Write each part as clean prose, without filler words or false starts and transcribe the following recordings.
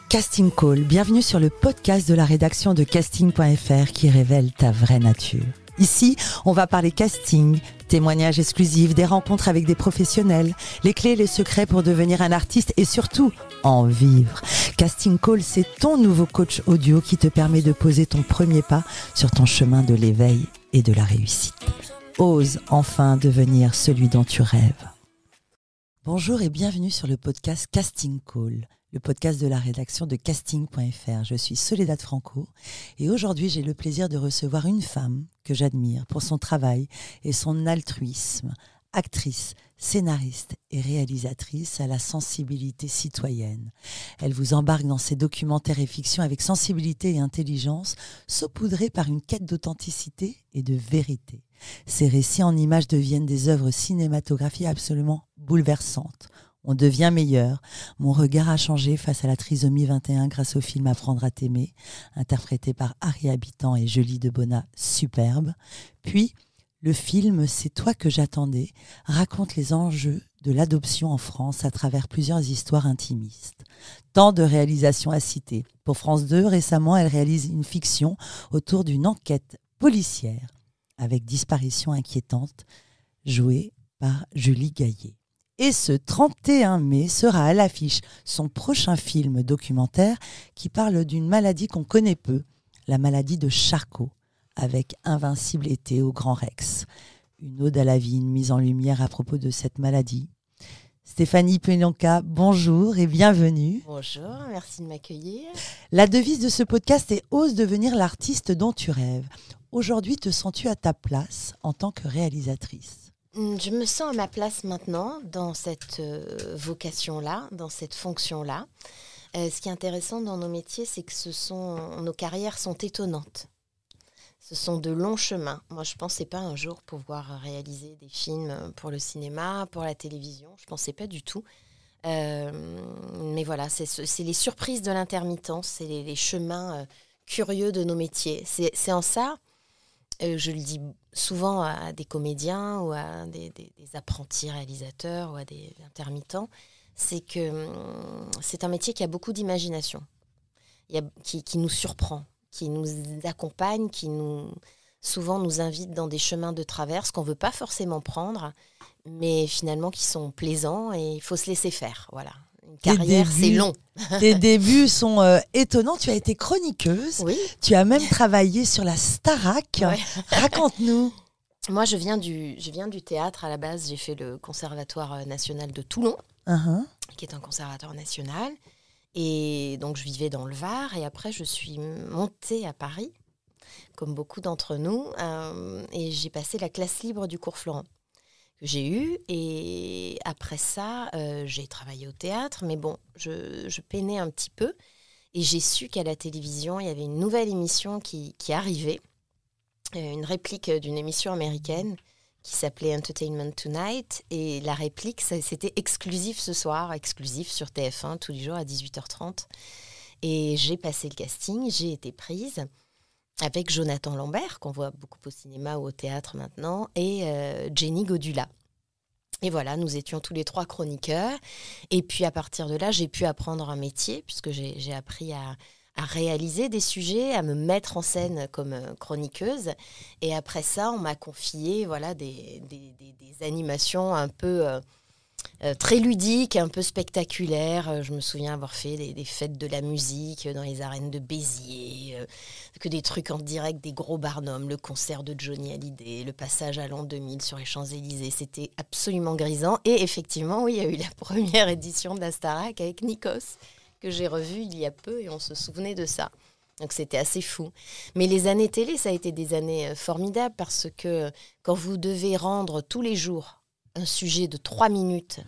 Casting Call, bienvenue sur le podcast de la rédaction de casting.fr qui révèle ta vraie nature. Ici, on va parler casting, témoignages exclusifs, des rencontres avec des professionnels, les clés et les secrets pour devenir un artiste et surtout, en vivre. Casting Call, c'est ton nouveau coach audio qui te permet de poser ton premier pas sur ton chemin de l'éveil et de la réussite. Ose enfin devenir celui dont tu rêves. Bonjour et bienvenue sur le podcast Casting Call, le podcast de la rédaction de casting.fr. Je suis Soledad Franco et aujourd'hui j'ai le plaisir de recevoir une femme que j'admire pour son travail et son altruisme. Actrice, scénariste et réalisatrice à la sensibilité citoyenne. Elle vous embarque dans ses documentaires et fictions avec sensibilité et intelligence, saupoudrés par une quête d'authenticité et de vérité. Ces récits en images deviennent des œuvres cinématographiques absolument bouleversantes. On devient meilleur. Mon regard a changé face à la trisomie 21 grâce au film Apprendre à t'aimer, interprété par Harry Habitant et Julie Debona, superbe. Puis, le film C'est toi que j'attendais raconte les enjeux de l'adoption en France à travers plusieurs histoires intimistes. Tant de réalisations à citer. Pour France 2, récemment, elle réalise une fiction autour d'une enquête policière avec disparition inquiétante, jouée par Julie Gaillet. Et ce 31 mai sera à l'affiche son prochain film documentaire qui parle d'une maladie qu'on connaît peu, la maladie de Charcot, avec Invincible été au Grand Rex. Une ode à la vie, une mise en lumière à propos de cette maladie. Stéphanie Penonka, bonjour et bienvenue. Bonjour, merci de m'accueillir. La devise de ce podcast est « Ose devenir l'artiste dont tu rêves ». Aujourd'hui, te sens-tu à ta place en tant que réalisatrice ? Je me sens à ma place maintenant dans cette vocation-là, dans cette fonction-là. Ce qui est intéressant dans nos métiers, c'est que nos carrières sont étonnantes. Ce sont de longs chemins. Moi, je ne pensais pas un jour pouvoir réaliser des films pour le cinéma, pour la télévision. Je ne pensais pas du tout. Mais voilà, c'est les surprises de l'intermittence, c'est les chemins curieux de nos métiers. C'est en ça, je le dis souvent à des comédiens ou à des apprentis réalisateurs ou à des intermittents, c'est que c'est un métier qui a beaucoup d'imagination, qui nous surprend, qui nous accompagne, souvent nous invite dans des chemins de traverse qu'on ne veut pas forcément prendre, mais finalement qui sont plaisants et il faut se laisser faire. Voilà. Une carrière, c'est long. Tes débuts sont étonnants. Tu as été chroniqueuse. Oui. Tu as même travaillé sur la Starac. Ouais. Raconte-nous. Moi, je viens du théâtre à la base. J'ai fait le Conservatoire national de Toulon, qui est un conservatoire national. Et donc, je vivais dans le Var. Et après, je suis montée à Paris, comme beaucoup d'entre nous. Et j'ai passé la classe libre du cours Florent, que j'ai eue. Et après ça, j'ai travaillé au théâtre. Mais bon, je peinais un petit peu. Et j'ai su qu'à la télévision, il y avait une nouvelle émission qui arrivait. Une réplique d'une émission américaine qui s'appelait Entertainment Tonight. Et la réplique, c'était exclusif ce soir, exclusif sur TF1, tous les jours à 18h30. Et j'ai passé le casting, j'ai été prise avec Jonathan Lambert, qu'on voit beaucoup au cinéma ou au théâtre maintenant, et Jenny Godula. Et voilà, nous étions tous les trois chroniqueurs. Et puis à partir de là, j'ai pu apprendre un métier, puisque j'ai appris à réaliser des sujets, à me mettre en scène comme chroniqueuse. Et après ça, on m'a confié des animations un peu très ludiques, un peu spectaculaires. Je me souviens avoir fait des fêtes de la musique dans les arènes de Béziers, que des trucs en direct, des gros Barnum, le concert de Johnny Hallyday, le passage à l'an 2000 sur les Champs-Élysées. C'était absolument grisant. Et effectivement, oui, il y a eu la première édition de la Starac avec Nikos, que j'ai revu il y a peu et on se souvenait de ça. Donc c'était assez fou. Mais les années télé, ça a été des années formidables parce que quand vous devez rendre tous les jours un sujet de 3 minutes,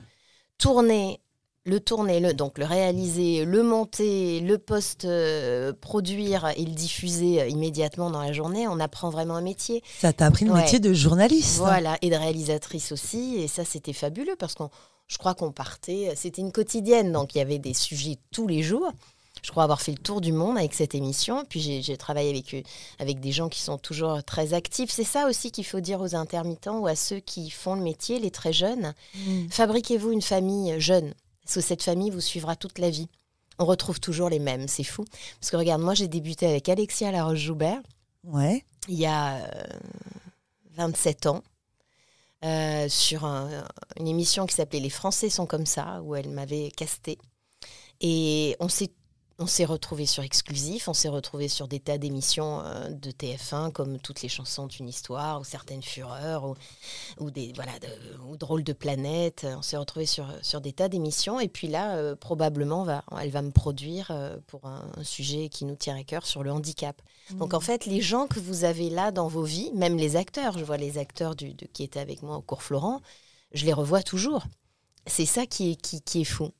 donc le réaliser, le monter, le post-produire et le diffuser immédiatement dans la journée, on apprend vraiment un métier. Ça t'a appris le métier de journaliste. Voilà, et de réalisatrice aussi. Et ça, c'était fabuleux parce je crois qu'on partait, c'était une quotidienne, donc il y avait des sujets tous les jours. Je crois avoir fait le tour du monde avec cette émission. Puis j'ai travaillé avec des gens qui sont toujours très actifs. C'est ça aussi qu'il faut dire aux intermittents ou à ceux qui font le métier, les très jeunes. Fabriquez-vous une famille jeune, parce que cette famille vous suivra toute la vie. on retrouve toujours les mêmes, c'est fou. Parce que regarde, moi j'ai débuté avec Alexia Laroche-Joubert il y a 27 ans sur une émission qui s'appelait Les Français sont comme ça, où elle m'avait castée. Et on s'est retrouvés sur Exclusif, on s'est retrouvés sur des tas d'émissions de TF1, comme Toutes les chansons d'une histoire, ou Certaines fureurs, ou Drôle de planète. On s'est retrouvés sur des tas d'émissions. Et puis là, probablement, elle va me produire pour un sujet qui nous tient à cœur sur le handicap. Donc en fait, les gens que vous avez là dans vos vies, même les acteurs, je vois les acteurs qui étaient avec moi au cours Florent, je les revois toujours. C'est ça qui est fou.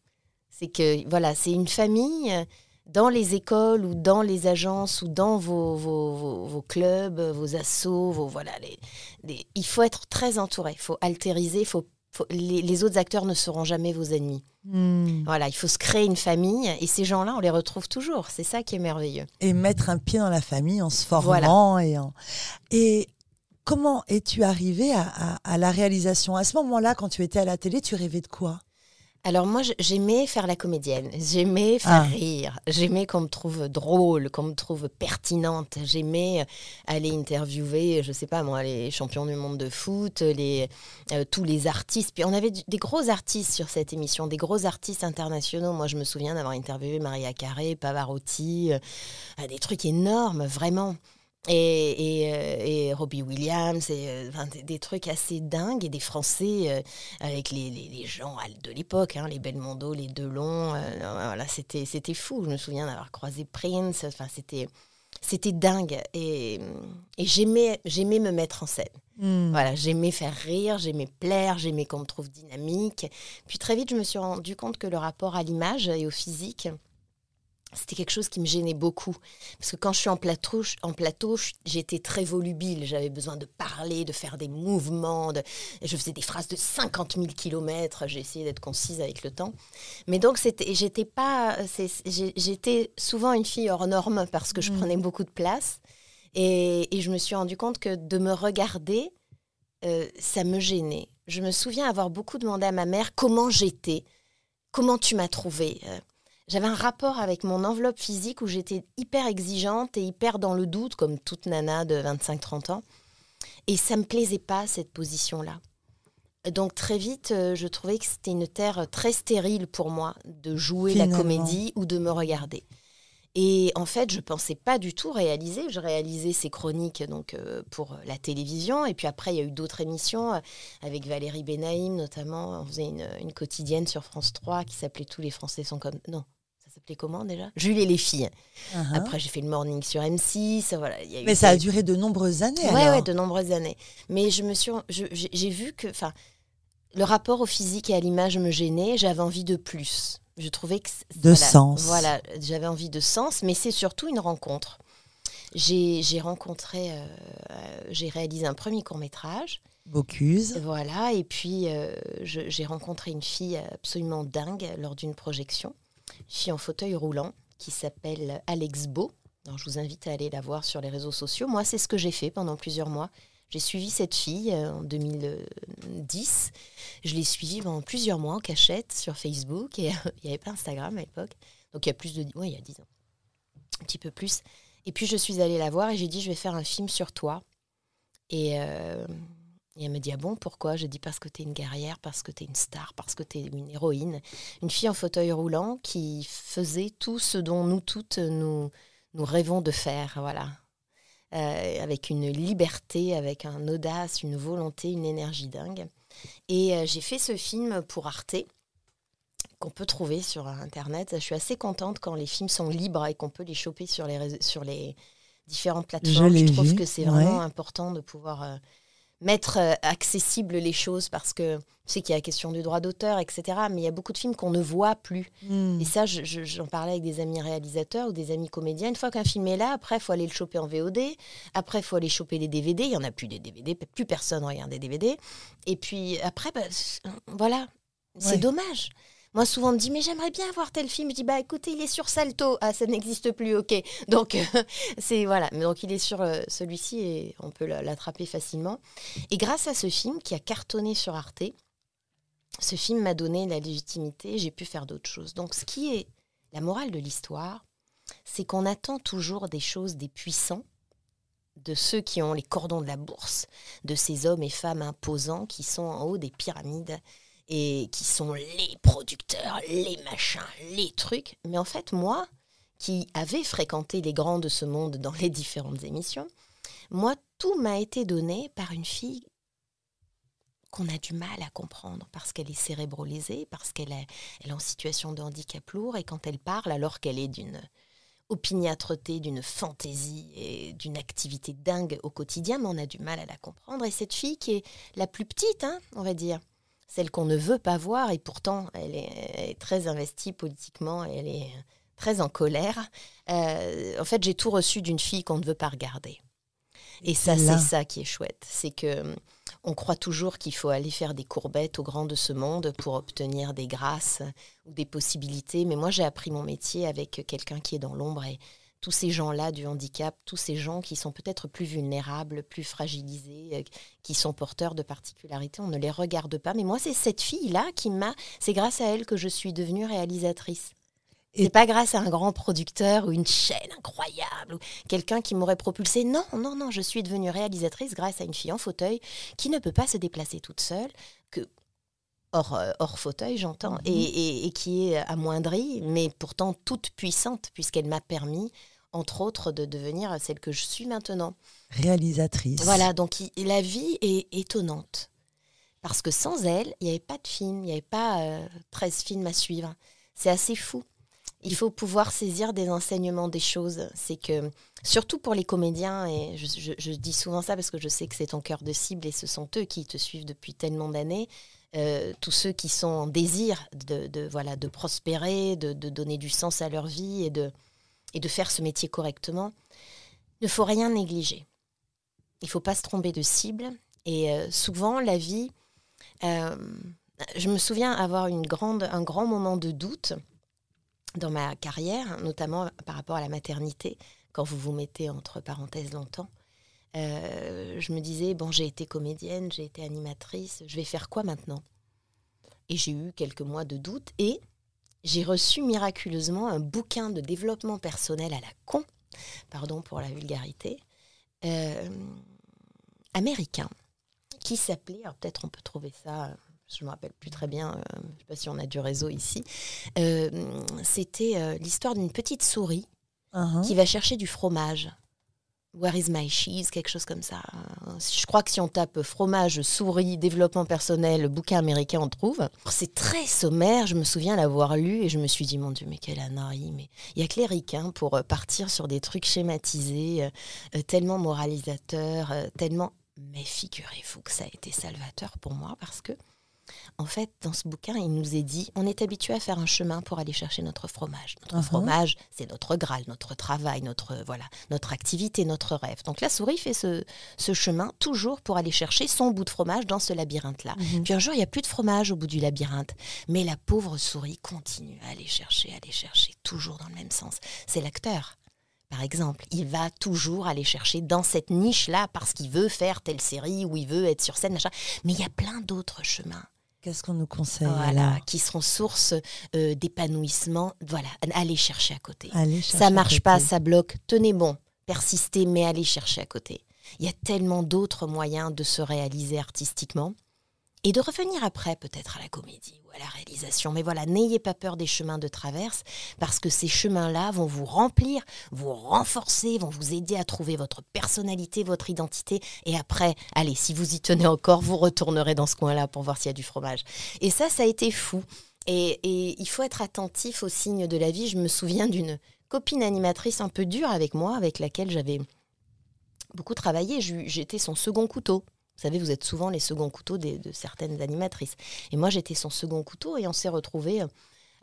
C'est que voilà, c'est une famille dans les écoles ou dans les agences ou dans vos clubs, vos assos, il faut être très entouré, il faut altériser, les autres acteurs ne seront jamais vos ennemis. Voilà, il faut se créer une famille et ces gens-là, on les retrouve toujours. C'est ça qui est merveilleux. Et mettre un pied dans la famille en se formant. Voilà. Et comment es-tu arrivée à la réalisation ? À ce moment-là, quand tu étais à la télé, tu rêvais de quoi ? Alors moi, j'aimais faire la comédienne, j'aimais faire rire, j'aimais qu'on me trouve drôle, qu'on me trouve pertinente, j'aimais aller interviewer, je sais pas moi, les champions du monde de foot, tous les artistes. Puis on avait des gros artistes sur cette émission, des gros artistes internationaux. Moi, je me souviens d'avoir interviewé Maria Carey, Pavarotti, des trucs énormes, vraiment. Et Robbie Williams, des trucs assez dingues, et des Français avec les gens de l'époque, les Belmondo, les Delon, voilà, c'était fou. Je me souviens d'avoir croisé Prince, c'était dingue, et j'aimais me mettre en scène. Voilà, j'aimais faire rire, j'aimais plaire, j'aimais qu'on me trouve dynamique. Puis très vite, je me suis rendu compte que le rapport à l'image et au physique, c'était quelque chose qui me gênait beaucoup. Parce que quand je suis en plateau, j'étais très volubile. J'avais besoin de parler, de faire des mouvements. Je faisais des phrases de 50 000 kilomètres. J'ai essayé d'être concise avec le temps. Mais donc, j'étais souvent une fille hors norme parce que je prenais beaucoup de place. Et je me suis rendu compte que de me regarder, ça me gênait. Je me souviens avoir beaucoup demandé à ma mère comment j'étais, comment tu m'as trouvée. J'avais un rapport avec mon enveloppe physique où j'étais hyper exigeante et hyper dans le doute, comme toute nana de 25-30 ans. Et ça ne me plaisait pas, cette position-là. Donc très vite, je trouvais que c'était une terre très stérile pour moi de jouer la comédie ou de me regarder. Et en fait, je ne pensais pas du tout réaliser. Je réalisais ces chroniques pour la télévision. Et puis après, il y a eu d'autres émissions avec Valérie Benaïm, notamment. On faisait une quotidienne sur France 3 qui s'appelait « Tous les Français sont comme... » Non. Ça s'appelait comment déjà ? Jules et les filles. Après, j'ai fait le morning sur M6. Voilà, mais ça a duré de nombreuses années. Oui, de nombreuses années. Mais j'ai vu que le rapport au physique et à l'image me gênait. J'avais envie de plus. Je trouvais que... sens. Voilà, j'avais envie de sens, mais c'est surtout une rencontre. J'ai réalisé un premier court-métrage. Bocuse. Voilà, et puis j'ai rencontré une fille absolument dingue lors d'une projection. Une fille en fauteuil roulant qui s'appelle Alex Beau. Alors, je vous invite à aller la voir sur les réseaux sociaux. Moi, c'est ce que j'ai fait pendant plusieurs mois. J'ai suivi cette fille en 2010. Je l'ai suivie pendant plusieurs mois en cachette sur Facebook. Et il n'y avait pas Instagram à l'époque. Donc, il y a 10 ans. Un petit peu plus. Et puis, je suis allée la voir et j'ai dit, je vais faire un film sur toi. Et elle me dit, ah bon, pourquoi ? Je dis, parce que t'es une guerrière, parce que t'es une star, parce que t'es une héroïne. Une fille en fauteuil roulant qui faisait tout ce dont nous toutes, nous rêvons de faire, voilà. Avec une liberté, avec une audace, une volonté, une énergie dingue. Et j'ai fait ce film pour Arte, qu'on peut trouver sur Internet. Je suis assez contente quand les films sont libres et qu'on peut les choper sur les différentes plateformes. Je trouve que c'est vraiment important de pouvoir... mettre accessible les choses, parce que je sais qu'il y a la question du droit d'auteur, etc. Mais il y a beaucoup de films qu'on ne voit plus. Et ça, j'en parlais avec des amis réalisateurs ou des amis comédiens. Une fois qu'un film est là, après, il faut aller le choper en VOD. Après, il faut aller choper les DVD. Il n'y en a plus des DVD. Plus personne regarde des DVD. Et puis après, voilà, c'est dommage. Moi, souvent, on me dit, mais j'aimerais bien voir tel film. Je dis, écoutez, il est sur Salto. Ah, ça n'existe plus, ok. Donc, voilà. Donc, il est sur celui-ci et on peut l'attraper facilement. Et grâce à ce film qui a cartonné sur Arte, ce film m'a donné la légitimité. J'ai pu faire d'autres choses. Donc, ce qui est La morale de l'histoire, c'est qu'on attend toujours des choses des puissants, de ceux qui ont les cordons de la bourse, de ces hommes et femmes imposants qui sont en haut des pyramides et qui sont les producteurs, les machins, les trucs. Mais en fait, moi, qui avais fréquenté les grands de ce monde dans les différentes émissions, moi, tout m'a été donné par une fille qu'on a du mal à comprendre parce qu'elle est cérébrolésée, parce qu'elle est en situation de handicap lourd, et quand elle parle, alors qu'elle est d'une opiniâtreté, d'une fantaisie et d'une activité dingue au quotidien, mais on a du mal à la comprendre. Et cette fille qui est la plus petite, on va dire, celle qu'on ne veut pas voir, et pourtant elle est très investie politiquement, elle est très en colère. En fait, j'ai tout reçu d'une fille qu'on ne veut pas regarder. Et ça, c'est ça qui est chouette. C'est qu'on croit toujours qu'il faut aller faire des courbettes aux grands de ce monde pour obtenir des grâces ou des possibilités. Mais moi, j'ai appris mon métier avec quelqu'un qui est dans l'ombre. Et tous ces gens-là du handicap, tous ces gens qui sont peut-être plus vulnérables, plus fragilisés, qui sont porteurs de particularités, on ne les regarde pas. Mais moi, c'est cette fille-là c'est grâce à elle que je suis devenue réalisatrice. C'est pas grâce à un grand producteur ou une chaîne incroyable ou quelqu'un qui m'aurait propulsée. Non, je suis devenue réalisatrice grâce à une fille en fauteuil qui ne peut pas se déplacer toute seule, hors fauteuil, j'entends, et qui est amoindrie, mais pourtant toute puissante, puisqu'elle m'a permis, entre autres, de devenir celle que je suis maintenant. Réalisatrice. Voilà, donc la vie est étonnante. Parce que sans elle, il n'y avait pas de film, il n'y avait pas 13 films à suivre. C'est assez fou. Il faut pouvoir saisir des enseignements, des choses. C'est que, surtout pour les comédiens, et je dis souvent ça parce que je sais que c'est ton cœur de cible et ce sont eux qui te suivent depuis tellement d'années, tous ceux qui sont en désir de prospérer, de donner du sens à leur vie et de faire ce métier correctement, il ne faut rien négliger. Il ne faut pas se tromper de cible. Et souvent, la vie... je me souviens avoir un grand moment de doute dans ma carrière, notamment par rapport à la maternité, quand vous vous mettez entre parenthèses longtemps. Je me disais, j'ai été comédienne, j'ai été animatrice, je vais faire quoi maintenant ? Et j'ai eu quelques mois de doute et j'ai reçu miraculeusement un bouquin de développement personnel à la con, pardon pour la vulgarité, américain, qui s'appelait, alors peut-être on peut trouver ça... je ne me rappelle plus très bien, je ne sais pas si on a du réseau ici, c'était l'histoire d'une petite souris qui va chercher du fromage. Where is my cheese, quelque chose comme ça. Je crois que si on tape fromage, souris, développement personnel, bouquin américain, on trouve. C'est très sommaire, je me souviens l'avoir lu et je me suis dit, mon Dieu, mais quelle anarie, mais il n'y a que les ricains pour partir sur des trucs schématisés, tellement moralisateurs, tellement... Mais figurez-vous que ça a été salvateur pour moi parce que en fait, dans ce bouquin, il nous est dit, on est habitué à faire un chemin pour aller chercher notre fromage. Notre fromage, c'est notre Graal, notre travail, notre activité, notre rêve. Donc la souris fait ce chemin toujours pour aller chercher son bout de fromage dans ce labyrinthe-là. Puis un jour, il n'y a plus de fromage au bout du labyrinthe. Mais la pauvre souris continue à aller chercher, toujours dans le même sens. C'est l'acteur. Par exemple, il va toujours aller chercher dans cette niche-là parce qu'il veut faire telle série ou il veut être sur scène, machin. Mais il y a plein d'autres chemins. Qu'est-ce qu'on nous conseille qui seront source d'épanouissement. Voilà, allez chercher à côté. Ça ne marche pas, ça bloque. Tenez bon, persistez, mais allez chercher à côté. Il y a tellement d'autres moyens de se réaliser artistiquement et de revenir après peut-être à la comédie ou à la réalisation. Mais voilà, n'ayez pas peur des chemins de traverse parce que ces chemins-là vont vous remplir, vous renforcer, vont vous aider à trouver votre personnalité, votre identité. Et après, allez, si vous y tenez encore, vous retournerez dans ce coin-là pour voir s'il y a du fromage. Et ça a été fou. Et il faut être attentif aux signes de la vie. Je me souviens d'une copine animatrice un peu dure avec moi, avec laquelle j'avais beaucoup travaillé. J'étais son second couteau. Vous savez, vous êtes souvent les seconds couteaux de certaines animatrices. Et moi, j'étais son second couteau et on s'est retrouvés,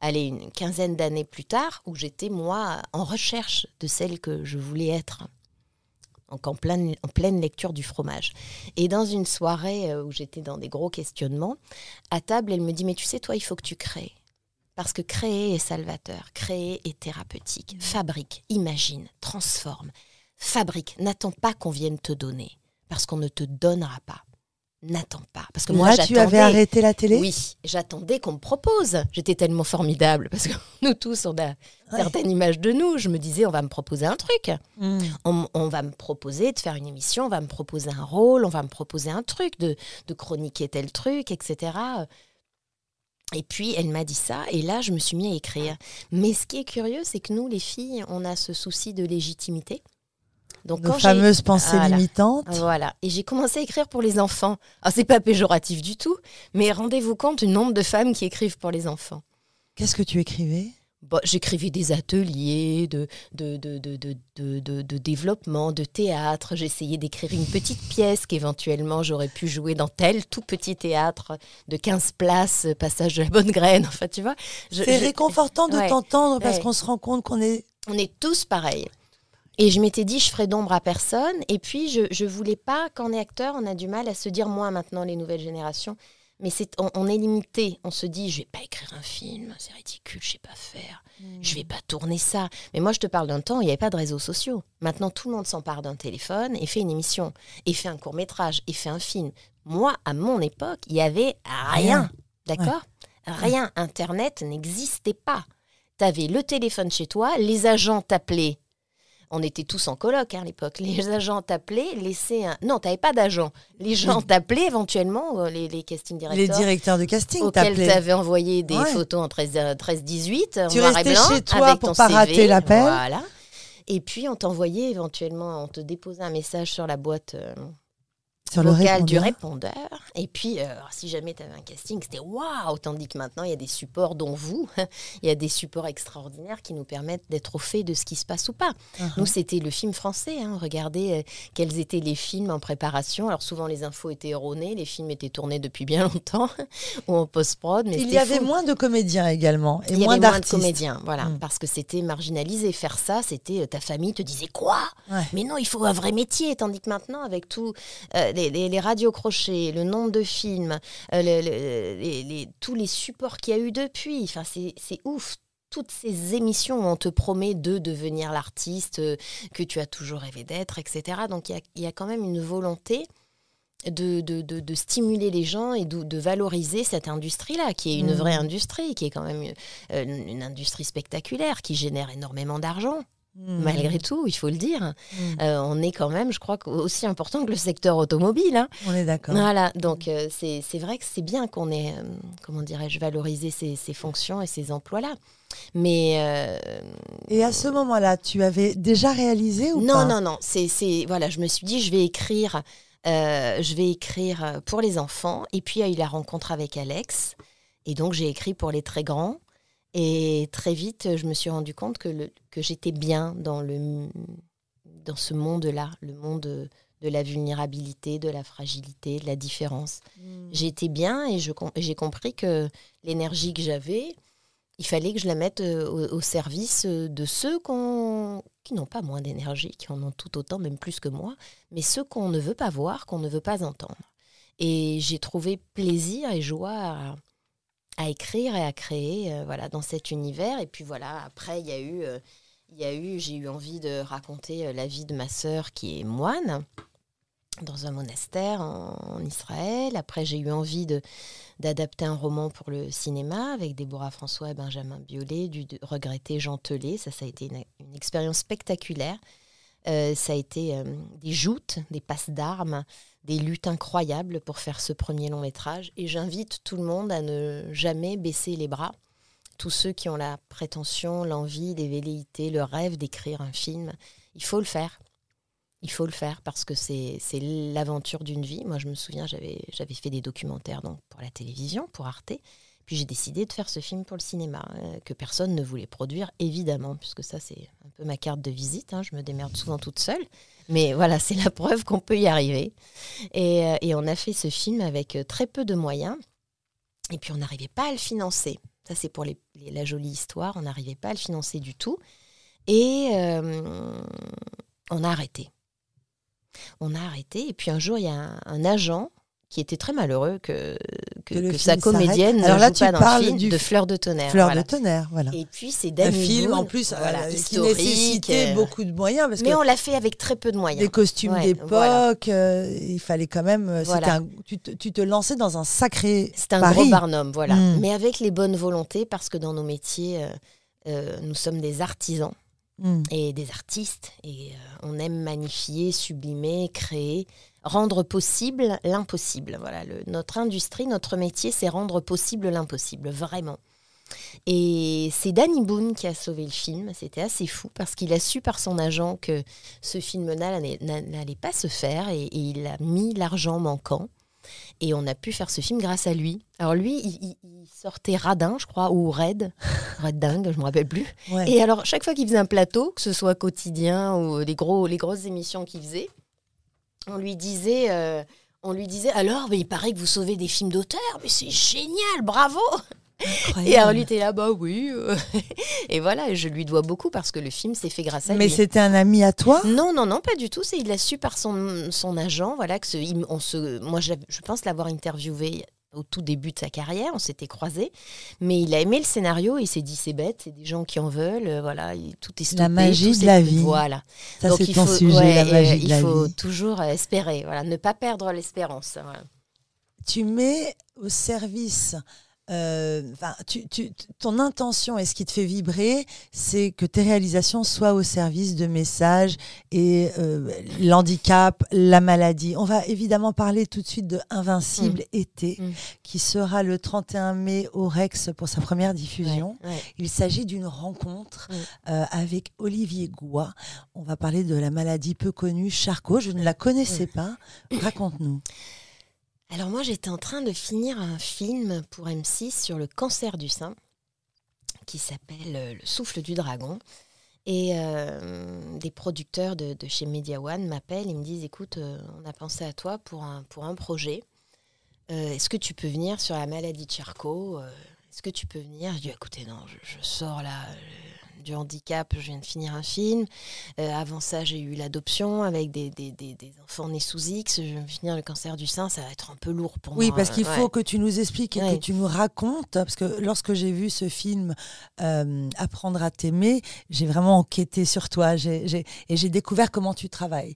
une quinzaine d'années plus tard, où j'étais, moi, en recherche de celle que je voulais être. Donc en pleine lecture du fromage. Et dans une soirée où j'étais dans des gros questionnements, à table, elle me dit « Mais tu sais, toi, il faut que tu crées. Parce que créer est salvateur, créer est thérapeutique. Fabrique, imagine, transforme. Fabrique, n'attends pas qu'on vienne te donner. Parce qu'on ne te donnera pas. n'attends pas. Parce que moi, là, tu avais arrêté la télé ? Oui, j'attendais qu'on me propose. J'étais tellement formidable parce que nous tous, on a certaines images de nous. Je me disais, on va me proposer un truc. On va me proposer de faire une émission, on va me proposer un rôle, on va me proposer un truc, de chroniquer tel truc, etc. Et puis, elle m'a dit ça, et là, je me suis mis à écrire. Mais ce qui est curieux, c'est que nous, les filles, on a ce souci de légitimité. Donc, nos fameuses pensées limitantes. Voilà. Et j'ai commencé à écrire pour les enfants. Alors, c'est pas péjoratif du tout, mais rendez-vous compte du nombre de femmes qui écrivent pour les enfants. Qu'est-ce que tu écrivais ? J'écrivais des ateliers de développement, de théâtre. J'essayais d'écrire une petite pièce qu'éventuellement j'aurais pu jouer dans tel tout petit théâtre de 15 places, passage de la bonne graine. Enfin, tu vois. C'est réconfortant de t'entendre parce qu'on se rend compte qu'on est... On est tous pareils. Et je m'étais dit, je ferai d'ombre à personne. Et puis, je voulais pas, quand on est acteur, on a du mal à se dire, moi, maintenant, les nouvelles générations... Mais on est limité. On se dit, je vais pas écrire un film, c'est ridicule, je sais pas faire. Je vais pas tourner ça. Mais moi, je te parle d'un temps où il n'y avait pas de réseaux sociaux. Maintenant, tout le monde s'empare d'un téléphone et fait une émission, et fait un court-métrage, et fait un film. Moi, à mon époque, il y avait rien. D'accord ? Rien. Internet n'existait pas. Tu avais le téléphone chez toi, les agents t'appelaient. On était tous en coloc à l'époque. Les agents t'appelaient, laissaient un... Non, tu n'avais pas d'agent. Les gens t'appelaient éventuellement, les casting directeurs. Les directeurs de casting auxquels tu avais envoyé des photos en 13-18, tu noir et blanc, restais chez toi avec pour ton pas CV, rater l'appel. Voilà. Et puis, on t'envoyait éventuellement, on te déposait un message sur la boîte... sur le vocal du répondeur. Et puis, si jamais tu avais un casting, c'était waouh. Tandis que maintenant, il y a des supports, dont vous, il y a des supports extraordinaires qui nous permettent d'être au fait de ce qui se passe ou pas. Nous, c'était le film français. Regardez quels étaient les films en préparation. Alors, souvent, les infos étaient erronées. Les films étaient tournés depuis bien longtemps ou en post-prod. Mais il y avait moins de comédiens également. Et il y moins avait d'artistes. Moins de comédiens, voilà. Parce que c'était marginalisé. Faire ça, c'était ta famille te disait quoi ? Mais non, il faut un vrai métier. Tandis que maintenant, avec tout... les radios crochets, le nombre de films, tous les supports qu'il y a eu depuis. Enfin, c'est ouf. Toutes ces émissions où on te promet de devenir l'artiste que tu as toujours rêvé d'être, etc. Donc, il y a quand même une volonté de stimuler les gens et de valoriser cette industrie-là, qui est une vraie industrie, qui est quand même une industrie spectaculaire, qui génère énormément d'argent. Malgré tout, il faut le dire. On est quand même, je crois, aussi important que le secteur automobile. On est d'accord. Voilà, donc c'est vrai que c'est bien qu'on ait, comment dirais-je, valorisé ces fonctions et ces emplois-là. Mais et à ce moment-là, tu avais déjà réalisé ou pas ? Non. Voilà, je me suis dit, je vais écrire pour les enfants. Et puis, il y a eu la rencontre avec Alex. Et donc, j'ai écrit pour les très grands. Et très vite, je me suis rendu compte que j'étais bien dans ce monde-là, le monde de la vulnérabilité, de la fragilité, de la différence. J'étais bien et j'ai compris que l'énergie que j'avais, il fallait que je la mette au service de ceux qui n'ont pas moins d'énergie, qui en ont tout autant, même plus que moi, mais ceux qu'on ne veut pas voir, qu'on ne veut pas entendre. Et j'ai trouvé plaisir et joie à écrire et à créer dans cet univers. Et puis voilà, après, j'ai eu envie de raconter la vie de ma sœur qui est moine dans un monastère en Israël. Après, j'ai eu envie d'adapter un roman pour le cinéma avec Déborah François et Benjamin Biolay, du regretté Jean Telet. Ça a été une expérience spectaculaire. Ça a été des joutes, des passes d'armes, des luttes incroyables pour faire ce premier long métrage. Et j'invite tout le monde à ne jamais baisser les bras. Tous ceux qui ont la prétention, l'envie, les velléités, le rêve d'écrire un film, il faut le faire. Il faut le faire parce que c'est l'aventure d'une vie. Moi, je me souviens, j'avais fait des documentaires donc, pour la télévision, pour Arte. Puis j'ai décidé de faire ce film pour le cinéma, que personne ne voulait produire, évidemment, puisque ça, c'est un peu ma carte de visite. Je me démerde souvent toute seule. Mais voilà, c'est la preuve qu'on peut y arriver. Et on a fait ce film avec très peu de moyens. Et puis, on n'arrivait pas à le financer. Ça, c'est pour la jolie histoire. On n'arrivait pas à le financer du tout. Et on a arrêté. Et puis, un jour, il y a un agent qui était très malheureux que sa film comédienne s'arrête. Alors ne là, joue tu pas dans parles le film du de Fleur de tonnerre. Fleur de tonnerre, voilà. Et puis c'est Un Danny film Boone, en plus qui historique, nécessitait beaucoup de moyens. Parce mais que on l'a fait avec très peu de moyens. des costumes d'époque, il fallait quand même... Voilà. Tu te lançais dans un sacré C'est un pari. gros barnum, voilà. Mais avec les bonnes volontés, parce que dans nos métiers, nous sommes des artisans et des artistes. Et on aime magnifier, sublimer, créer, rendre possible l'impossible. Voilà, notre industrie, notre métier, c'est rendre possible l'impossible, vraiment. Et c'est Danny Boone qui a sauvé le film. C'était assez fou parce qu'il a su par son agent que ce film n'allait pas se faire et il a mis l'argent manquant. Et on a pu faire ce film grâce à lui. Alors lui, il sortait radin, je crois, ou raide dingue, je me rappelle plus. Ouais. Et alors, chaque fois qu'il faisait un plateau, que ce soit quotidien ou les grosses émissions qu'il faisait, on lui disait, alors, mais il paraît que vous sauvez des films d'auteur, mais c'est génial, bravo. Incroyable. Et alors lui était là, bah oui. Et voilà, je lui dois beaucoup parce que le film s'est fait grâce à lui. Mais c'était un ami à toi ? Non, pas du tout. Il a su par son agent, voilà, moi je pense l'avoir interviewé au tout début de sa carrière, on s'était croisés, mais il a aimé le scénario et il s'est dit c'est bête, c'est des gens qui en veulent, voilà, tout est stoppé. La magie de la vie. Voilà. Ça, donc c'est ton sujet, la magie de la vie. Il faut toujours espérer, voilà, ne pas perdre l'espérance. Voilà. Tu mets au service... ton intention et ce qui te fait vibrer, c'est que tes réalisations soient au service de messages et l'handicap, la maladie. On va évidemment parler tout de suite de Invincible été, qui sera le 31 mai au Rex pour sa première diffusion. Ouais. Il s'agit d'une rencontre avec Olivier Gouat. On va parler de la maladie peu connue, Charcot. Je ne la connaissais pas. Raconte-nous. Alors moi, j'étais en train de finir un film pour M6 sur le cancer du sein qui s'appelle Le souffle du dragon. Et des producteurs de chez Media One m'appellent et me disent « Écoute, on a pensé à toi pour un projet. Est-ce que tu peux venir sur la maladie de Charcot ? Est-ce que tu peux venir ?» Je dis « Écoutez, non, je sors là... du handicap, je viens de finir un film. Avant ça, j'ai eu l'adoption avec des enfants nés sous X. Je vais finir le cancer du sein, ça va être un peu lourd pour moi. Oui, parce qu'il faut que tu nous expliques et que tu nous racontes, parce que lorsque j'ai vu ce film Apprendre à t'aimer, j'ai vraiment enquêté sur toi et j'ai découvert comment tu travailles.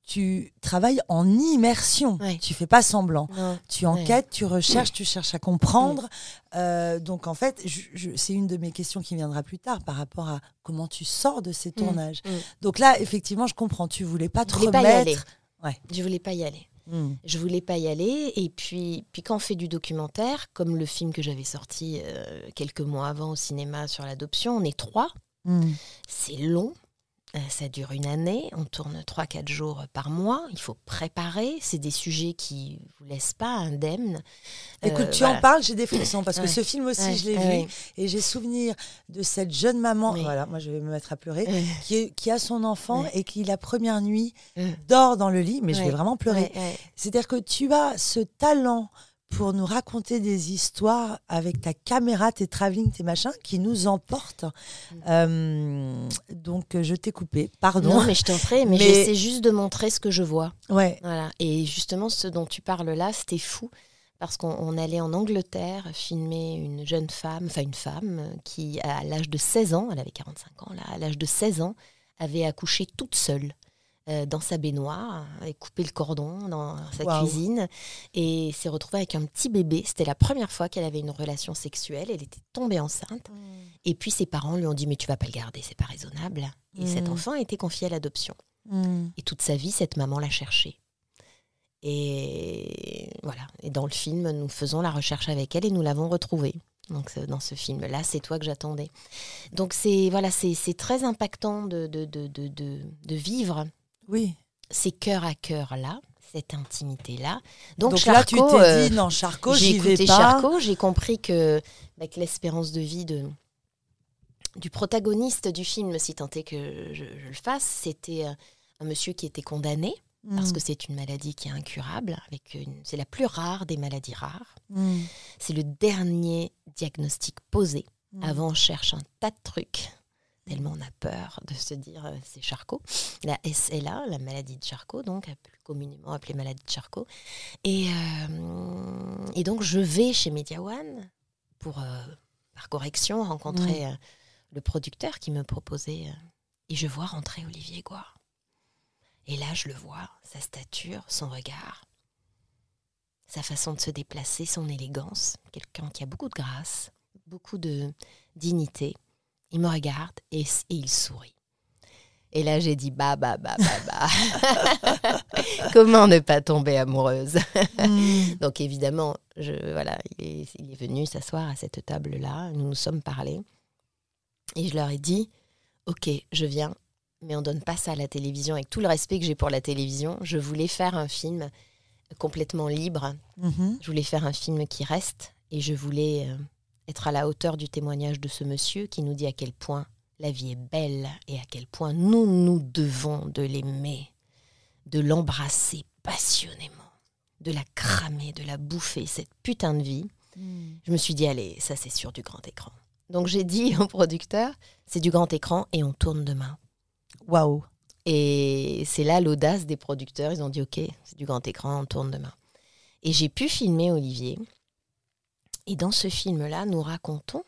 Tu travailles en immersion, tu fais pas semblant. Non. Tu enquêtes, tu recherches, tu cherches à comprendre. Donc en fait, c'est une de mes questions qui viendra plus tard par rapport à comment tu sors de ces tournages. Donc là, effectivement, je comprends. Tu voulais pas te remettre. Je voulais pas y aller. Je voulais pas y aller. Et puis quand on fait du documentaire, comme le film que j'avais sorti quelques mois avant au cinéma sur l'adoption, on est 3. C'est long. Ça dure une année, on tourne 3-4 jours par mois, il faut préparer, c'est des sujets qui ne vous laissent pas indemnes. Écoute, tu en parles, j'ai des frissons, parce que ce film aussi, je l'ai vu, et j'ai souvenir de cette jeune maman, voilà, moi je vais me mettre à pleurer, qui a son enfant et qui, la première nuit, dort dans le lit, mais je vais vraiment pleurer. C'est-à-dire que tu as ce talent pour nous raconter des histoires avec ta caméra, tes travelling, tes machins, qui nous emportent. Donc, je t'ai coupé. Pardon. Non, mais je t'en prie. Mais j'essaie juste de montrer ce que je vois. Ouais. Voilà. Et justement, ce dont tu parles là, c'était fou. Parce qu'on allait en Angleterre filmer une femme qui, à l'âge de 16 ans, elle avait 45 ans, là, à l'âge de 16 ans, avait accouché toute seule. Dans sa baignoire, avait coupé le cordon dans sa cuisine et s'est retrouvée avec un petit bébé. C'était la première fois qu'elle avait une relation sexuelle. Elle était tombée enceinte. Et puis ses parents lui ont dit « Mais tu vas pas le garder, c'est pas raisonnable. » Et cet enfant a été confié à l'adoption. Et toute sa vie, cette maman l'a cherché. Et voilà. Et dans le film, nous faisons la recherche avec elle et nous l'avons retrouvée. Donc dans ce film-là, c'est toi que j'attendais. Donc c'est très impactant de vivre. Oui. Ces cœur à cœur là, cette intimité là. Donc Charcot, là tu t'es dit non, Charcot, j'y vais pas. J'ai écouté Charcot, j'ai compris que l'espérance de vie du protagoniste du film, si tant est que je le fasse, c'était un monsieur qui était condamné parce que c'est une maladie qui est incurable, c'est la plus rare des maladies rares. C'est le dernier diagnostic posé. Avant, on cherche un tas de trucs. tellement on a peur de se dire c'est Charcot. La SLA, la maladie de Charcot, donc plus communément appelée maladie de Charcot. Et donc je vais chez Media One pour, par correction, rencontrer le producteur qui me proposait. Et je vois rentrer Olivier Goire. Et là, je le vois, sa stature, son regard, sa façon de se déplacer, son élégance. Quelqu'un qui a beaucoup de grâce, beaucoup de dignité. Il me regarde et il sourit. Et là, j'ai dit bah. Comment ne pas tomber amoureuse? Donc évidemment, il est venu s'asseoir à cette table-là. Nous nous sommes parlé. Et je leur ai dit, ok, je viens, mais on ne donne pas ça à la télévision. Avec tout le respect que j'ai pour la télévision, je voulais faire un film complètement libre. Je voulais faire un film qui reste. Et je voulais être à la hauteur du témoignage de ce monsieur qui nous dit à quel point la vie est belle et à quel point nous devons de l'aimer, de l'embrasser passionnément, de la cramer, de la bouffer, cette putain de vie. Je me suis dit, allez, ça c'est sur du grand écran. Donc j'ai dit au producteur, c'est du grand écran et on tourne demain. Waouh. Et c'est là l'audace des producteurs, ils ont dit, ok, c'est du grand écran, on tourne demain. Et j'ai pu filmer Olivier. Et dans ce film-là, nous racontons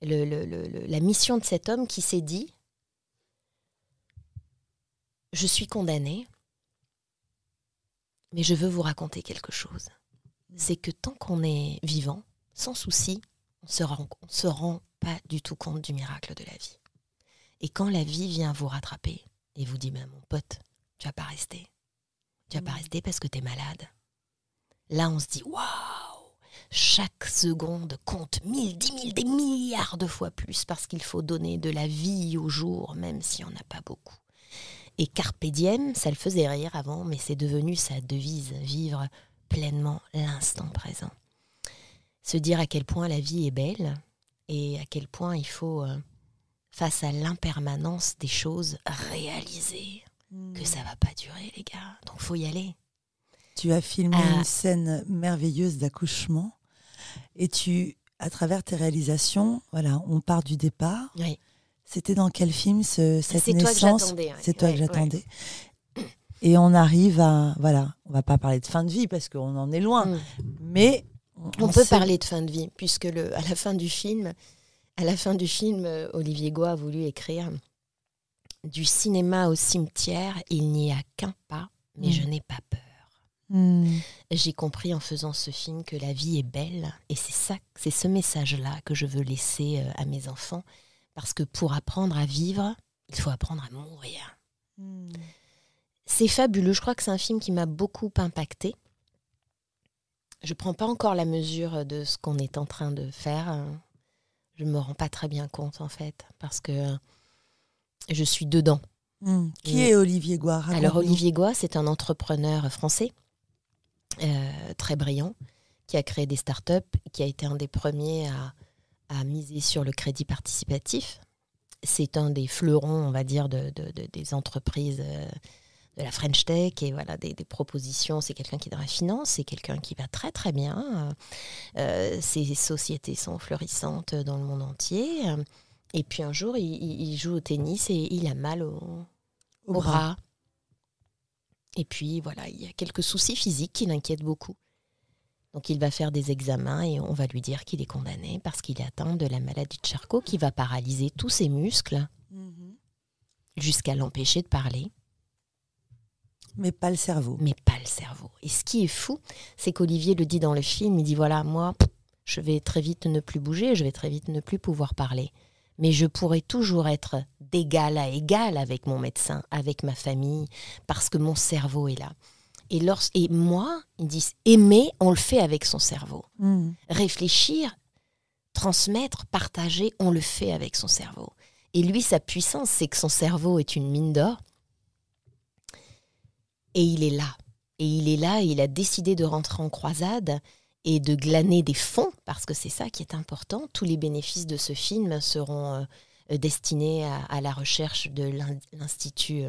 la mission de cet homme qui s'est dit « Je suis condamné, mais je veux vous raconter quelque chose. C'est que tant qu'on est vivant, sans souci, on se rend pas du tout compte du miracle de la vie. Et quand la vie vient vous rattraper et vous dit « Mon pote, tu vas pas rester. Tu vas pas rester parce que tu es malade. » Là, on se dit « Waouh !» Chaque seconde compte 1000, 10 000, des milliards de fois plus parce qu'il faut donner de la vie au jour, même si on n'a pas beaucoup. Et Carpe Diem, ça le faisait rire avant, mais c'est devenu sa devise, vivre pleinement l'instant présent. Se dire à quel point la vie est belle et à quel point il faut, face à l'impermanence des choses, réaliser que ça ne va pas durer, les gars. Donc, il faut y aller. Tu as filmé une scène merveilleuse d'accouchement et à travers tes réalisations, voilà, on part du départ. Oui. C'était dans quel film cette naissance? C'est toi que j'attendais. C'est toi que j'attendais. Ouais. Et on arrive à, voilà, on va pas parler de fin de vie parce qu'on en est loin, mais on peut parler de fin de vie puisque à la fin du film, Olivier Goire a voulu écrire du cinéma au cimetière, il n'y a qu'un pas, mais je n'ai pas peur. J'ai compris en faisant ce film que la vie est belle et c'est ce message-là que je veux laisser à mes enfants parce que pour apprendre à vivre, il faut apprendre à mourir. C'est fabuleux, je crois que c'est un film qui m'a beaucoup impactée. Je ne prends pas encore la mesure de ce qu'on est en train de faire. Je ne me rends pas très bien compte en fait parce que je suis dedans. Qui est Olivier Goire? Alors Olivier Goire, c'est un entrepreneur français. Très brillant, qui a créé des startups, qui a été un des premiers à miser sur le crédit participatif. C'est un des fleurons, on va dire, des entreprises de la French Tech et voilà, des propositions. C'est quelqu'un qui est dans la finance, c'est quelqu'un qui va très très bien. Ses sociétés sont florissantes dans le monde entier. Et puis un jour, il joue au tennis et il a mal au bras. Et puis, voilà, il y a quelques soucis physiques qui l'inquiètent beaucoup. Donc, il va faire des examens et on va lui dire qu'il est condamné parce qu'il est atteint de la maladie de Charcot qui va paralyser tous ses muscles jusqu'à l'empêcher de parler. Mais pas le cerveau. Et ce qui est fou, c'est qu'Olivier le dit dans le film, il dit, voilà, moi, je vais très vite ne plus bouger, je vais très vite ne plus pouvoir parler. Mais je pourrais toujours être d'égal à égal avec mon médecin, avec ma famille, parce que mon cerveau est là. Et moi, ils disent, aimer, on le fait avec son cerveau. Réfléchir, transmettre, partager, on le fait avec son cerveau. Et lui, sa puissance, c'est que son cerveau est une mine d'or. Et il est là. Et il a décidé de rentrer en croisade et de glaner des fonds, parce que c'est ça qui est important. Tous les bénéfices de ce film seront destinés à la recherche de l'Institut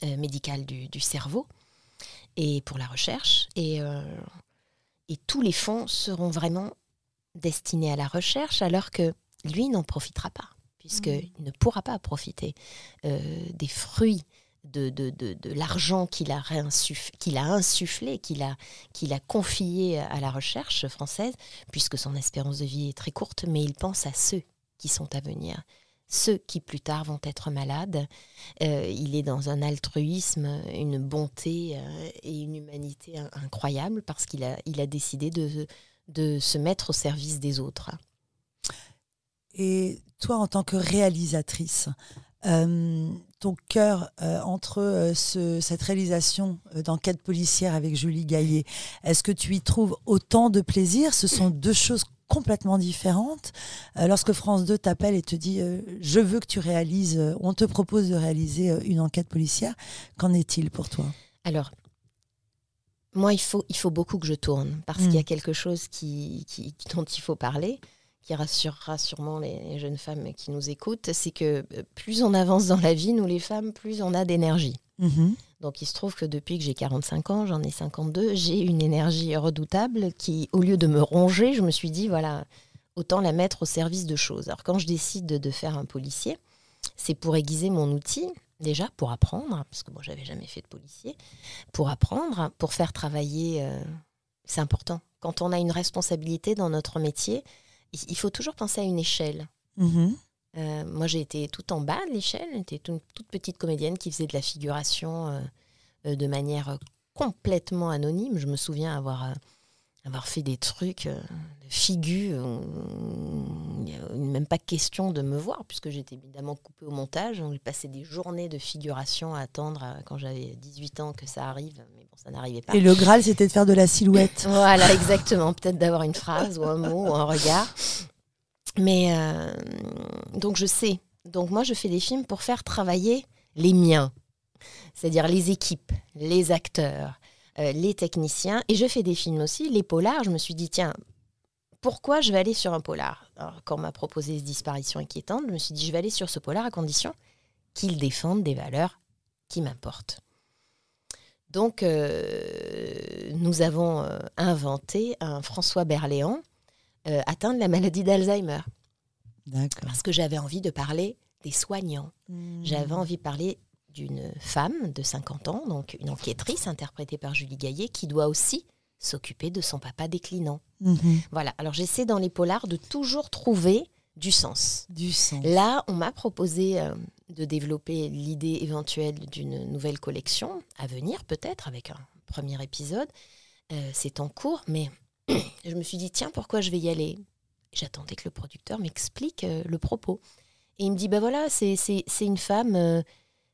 médical du cerveau, et pour la recherche. Et tous les fonds seront vraiment destinés à la recherche, alors que lui n'en profitera pas, puisqu'il ne pourra pas profiter des fruits de l'argent qu'il a insufflé, qu'il a confié à la recherche française, puisque son espérance de vie est très courte, mais il pense à ceux qui sont à venir, ceux qui plus tard vont être malades. Il est dans un altruisme, une bonté et une humanité incroyable, parce qu'il a décidé de se mettre au service des autres. Et toi, en tant que réalisatrice, ton cœur entre cette réalisation d'enquête policière avec Julie Gaillet, est-ce que tu y trouves autant de plaisir? Ce sont deux choses complètement différentes. Lorsque France 2 t'appelle et te dit je veux que tu réalises, on te propose de réaliser une enquête policière, qu'en est-il pour toi? Alors, moi, il faut beaucoup que je tourne, parce qu'il y a quelque chose dont il faut parler, qui rassurera sûrement les jeunes femmes qui nous écoutent, c'est que plus on avance dans la vie, nous les femmes, plus on a d'énergie. Donc il se trouve que depuis que j'ai 45 ans, j'en ai 52, j'ai une énergie redoutable qui, au lieu de me ronger, je me suis dit, voilà, autant la mettre au service de choses. Alors quand je décide de faire un policier, c'est pour aiguiser mon outil, déjà pour apprendre, parce que moi j'avais jamais fait de policier, pour apprendre, pour faire travailler, c'est important. Quand on a une responsabilité dans notre métier, il faut toujours penser à une échelle. Moi, j'ai été tout en bas de l'échelle. J'étais une toute petite comédienne qui faisait de la figuration de manière complètement anonyme. Je me souviens avoir fait des trucs de figure. Il n'y a même pas question de me voir, puisque j'étais évidemment coupée au montage. Donc, j'ai passé des journées de figuration à attendre quand j'avais 18 ans que ça arrive. Mais bon, ça n'arrivait pas. Et le Graal, c'était de faire de la silhouette. Voilà, exactement. Peut-être d'avoir une phrase ou un mot ou un regard. Mais donc je sais. Donc moi, je fais des films pour faire travailler les miens. C'est-à-dire les équipes, les acteurs, les techniciens. Et je fais des films aussi, les polars. Je me suis dit, tiens, pourquoi je vais aller sur un polar? Alors, quand on m'a proposé Disparition inquiétante, je me suis dit, je vais aller sur ce polar à condition qu'il défende des valeurs qui m'importent. Donc, nous avons inventé un François Berléand atteint de la maladie d'Alzheimer. D'accord. Parce que j'avais envie de parler des soignants. J'avais envie de parler d'une femme de 50 ans, donc une enquêtrice interprétée par Julie Gaillet, qui doit aussi s'occuper de son papa déclinant. Voilà. Alors, j'essaie dans les polars de toujours trouver du sens. Du sens. Là, on m'a proposé de développer l'idée éventuelle d'une nouvelle collection, à venir peut-être, avec un premier épisode. C'est en cours, mais je me suis dit, tiens, pourquoi je vais y aller? J'attendais que le producteur m'explique le propos. Et il me dit, ben voilà, c'est une femme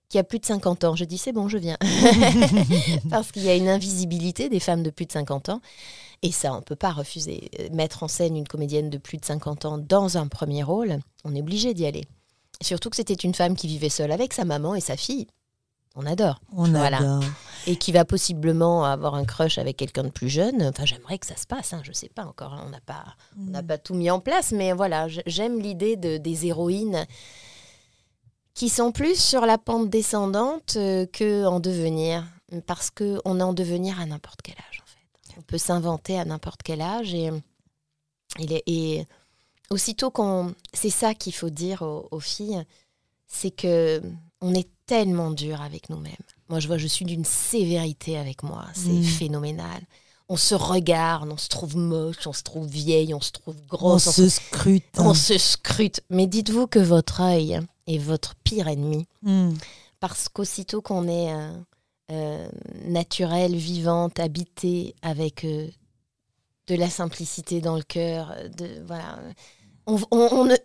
qui a plus de 50 ans. Je dis, c'est bon, je viens. Parce qu'il y a une invisibilité des femmes de plus de 50 ans. Et ça, on ne peut pas refuser. Mettre en scène une comédienne de plus de 50 ans dans un premier rôle, on est obligé d'y aller. Surtout que c'était une femme qui vivait seule avec sa maman et sa fille. On adore. On adore. Et qui va possiblement avoir un crush avec quelqu'un de plus jeune. Enfin, j'aimerais que ça se passe. Je ne sais pas encore. On n'a pas tout mis en place. Mais voilà, j'aime l'idée des héroïnes qui sont plus sur la pente descendante qu'en devenir. Parce qu'on est en devenir à n'importe quel âge, en fait. On peut s'inventer à n'importe quel âge. Et aussitôt qu'on... C'est ça qu'il faut dire aux filles, c'est qu'on est tellement dur avec nous-mêmes. Moi, je suis d'une sévérité avec moi. C'est phénoménal. On se regarde, on se trouve moche, on se trouve vieille, on se trouve grosse. On se scrute. On se scrute. Mais dites-vous que votre œil est votre pire ennemi. Parce qu'aussitôt qu'on est naturelle, vivante, habitée, avec de la simplicité dans le cœur, voilà,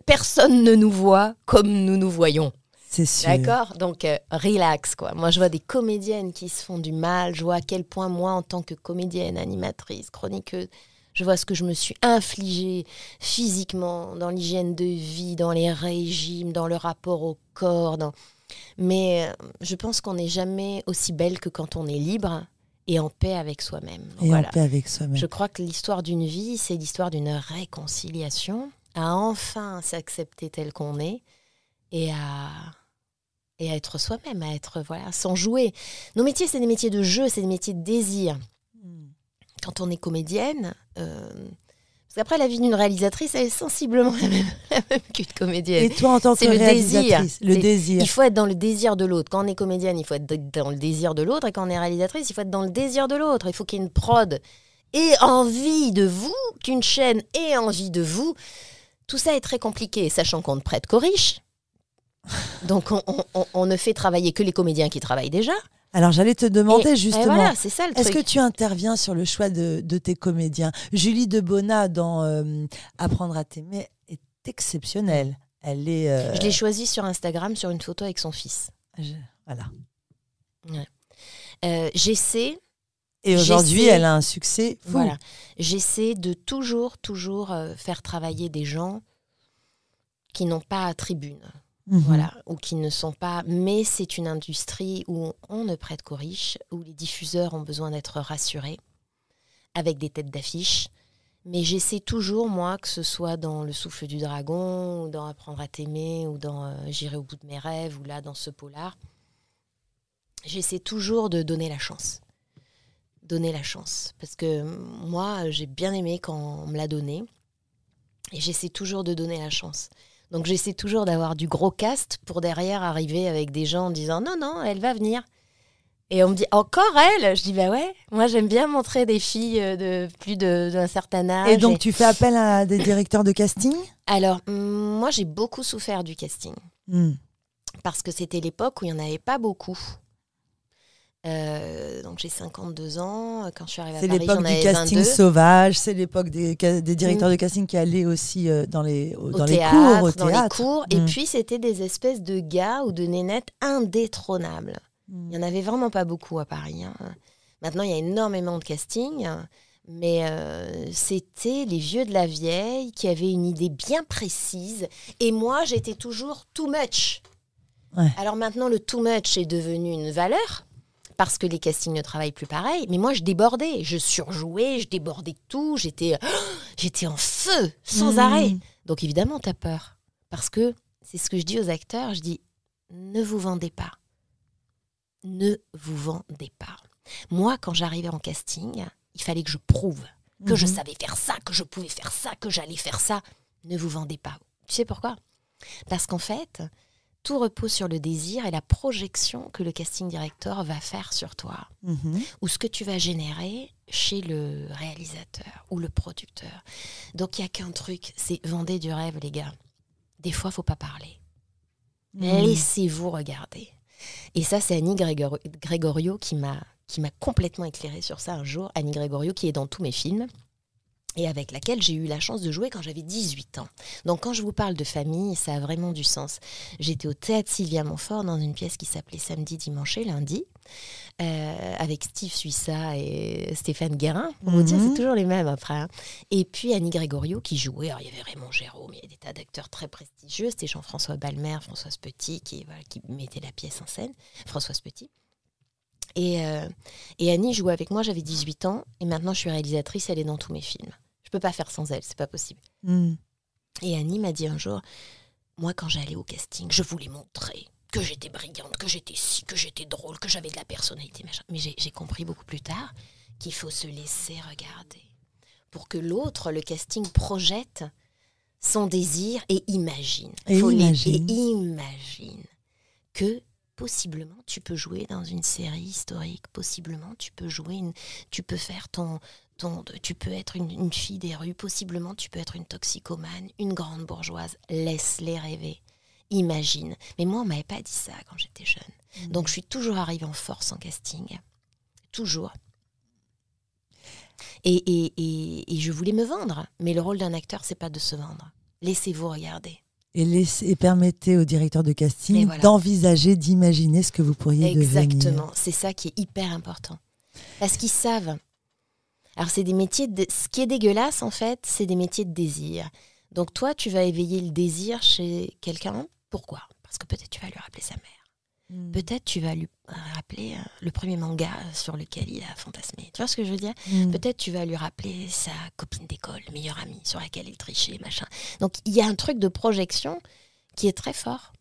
personne ne nous voit comme nous nous voyons. C'est sûr. D'accord? Donc, relax, quoi. Moi, je vois des comédiennes qui se font du mal. Je vois à quel point, moi, en tant que comédienne, animatrice, chroniqueuse, je vois ce que je me suis infligée physiquement, dans l'hygiène de vie, dans les régimes, dans le rapport au corps. Mais je pense qu'on n'est jamais aussi belle que quand on est libre et en paix avec soi-même. Et voilà. En paix avec soi-même. Je crois que l'histoire d'une vie, c'est l'histoire d'une réconciliation, à enfin s'accepter tel qu'on est et à être soi-même, à être, voilà, sans jouer. Nos métiers, c'est des métiers de jeu, c'est des métiers de désir. Quand on est comédienne, Parce qu'après, la vie d'une réalisatrice, elle est sensiblement la même qu'une comédienne. Et toi, en tant que réalisatrice, le désir. Il faut être dans le désir de l'autre. Quand on est comédienne, il faut être dans le désir de l'autre. Et quand on est réalisatrice, il faut être dans le désir de l'autre. Il faut qu'il y ait une prod ait envie de vous, qu'une chaîne ait envie de vous. Tout ça est très compliqué, sachant qu'on ne prête qu'aux riches. Donc, on ne fait travailler que les comédiens qui travaillent déjà. Alors, j'allais te demander justement, et voilà, c'est ça le truc. Est-ce que tu interviens sur le choix de tes comédiens ? Julie Debona, dans Apprendre à t'aimer, est exceptionnelle. Elle est, Je l'ai choisie sur Instagram, sur une photo avec son fils. Voilà. Ouais. J'essaie... Et aujourd'hui, elle a un succès fou. Voilà. J'essaie de toujours faire travailler des gens qui n'ont pas tribune. Voilà, ou qui ne sont pas... Mais c'est une industrie où on ne prête qu'aux riches, où les diffuseurs ont besoin d'être rassurés, avec des têtes d'affiche. Mais j'essaie toujours, moi, que ce soit dans Le Souffle du Dragon, ou dans Apprendre à t'aimer, ou dans J'irai au bout de mes rêves, ou là, dans ce polar, j'essaie toujours de donner la chance. Donner la chance. Parce que moi, j'ai bien aimé quand on me l'a donné. Et j'essaie toujours de donner la chance. Donc, j'essaie toujours d'avoir du gros cast pour derrière arriver avec des gens en disant « Non, elle va venir ». Et on me dit « Encore elle ?» Je dis « Bah ouais, moi j'aime bien montrer des filles de plus d'un certain âge. » Et donc, tu fais appel à des directeurs de casting ? Alors, moi j'ai beaucoup souffert du casting. Parce que c'était l'époque où il n'y en avait pas beaucoup. Donc j'ai 52 ans, quand je suis arrivée à Paris, j'en avais 22. C'est l'époque du casting sauvage, c'est l'époque des directeurs de casting qui allaient aussi dans les cours. Et puis c'était des espèces de gars ou de nénettes indétrônables. Il n'y en avait vraiment pas beaucoup à Paris. Maintenant, il y a énormément de casting, mais c'était les vieux de la vieille qui avaient une idée bien précise. Et moi, j'étais toujours too much. Ouais. Alors maintenant, le too much est devenu une valeur. Parce que les castings ne travaillent plus pareil. Mais moi, je débordais. Je surjouais, je débordais tout. J'étais en feu, sans arrêt. Donc, évidemment, tu as peur. Parce que c'est ce que je dis aux acteurs. Je dis, ne vous vendez pas. Ne vous vendez pas. Moi, quand j'arrivais en casting, il fallait que je prouve que je savais faire ça, que je pouvais faire ça, que j'allais faire ça. Ne vous vendez pas. Tu sais pourquoi ? Parce qu'en fait... tout repose sur le désir et la projection que le casting director va faire sur toi. Ou ce que tu vas générer chez le réalisateur ou le producteur. Donc, il n'y a qu'un truc, c'est vendez du rêve, les gars. Des fois, il ne faut pas parler. Laissez-vous regarder. Et ça, c'est Annie Gregorio qui m'a complètement éclairée sur ça un jour. Annie Gregorio, qui est dans tous mes films. Et avec laquelle j'ai eu la chance de jouer quand j'avais 18 ans. Donc quand je vous parle de famille, ça a vraiment du sens. J'étais au théâtre Sylvia Montfort dans une pièce qui s'appelait Samedi, dimanche et lundi, avec Steve Suissa et Stéphane Guérin. Pour vous dire, c'est toujours les mêmes après. Hein. Et puis Annie Gregorio qui jouait. Alors il y avait Raymond Gérôme, il y avait des tas d'acteurs très prestigieux. C'était Jean-François Balmer, Françoise Petit qui mettait la pièce en scène. Françoise Petit. Et Annie jouait avec moi, j'avais 18 ans. Et maintenant, je suis réalisatrice, elle est dans tous mes films. Je peux pas faire sans elle, c'est pas possible. Et Annie m'a dit un jour, moi quand j'allais au casting, je voulais montrer que j'étais brillante, que j'étais si, que j'étais drôle, que j'avais de la personnalité, machin. Mais j'ai compris beaucoup plus tard qu'il faut se laisser regarder pour que l'autre, le casting, projette son désir et imagine. Imagine que possiblement tu peux jouer dans une série historique, possiblement tu peux faire tu peux être une fille des rues, possiblement tu peux être une toxicomane, une grande bourgeoise. Laisse-les rêver, imagine. Mais moi, on ne m'avait pas dit ça quand j'étais jeune. Donc je suis toujours arrivée en force en casting, toujours. Et je voulais me vendre, mais le rôle d'un acteur, c'est pas de se vendre. Laissez-vous regarder. Et permettez au directeur de casting d'envisager, d'imaginer ce que vous pourriez devenir. Exactement, c'est ça qui est hyper important. Parce qu'ils savent. Alors, c'est des métiers... Ce qui est dégueulasse, en fait, c'est des métiers de désir. Donc, toi, tu vas éveiller le désir chez quelqu'un. Pourquoi ? Parce que peut-être tu vas lui rappeler sa mère. Peut-être tu vas lui rappeler le premier manga sur lequel il a fantasmé. Tu vois ce que je veux dire ? Peut-être tu vas lui rappeler sa copine d'école, meilleure amie, sur laquelle il trichait, machin. Donc, il y a un truc de projection qui est très fort.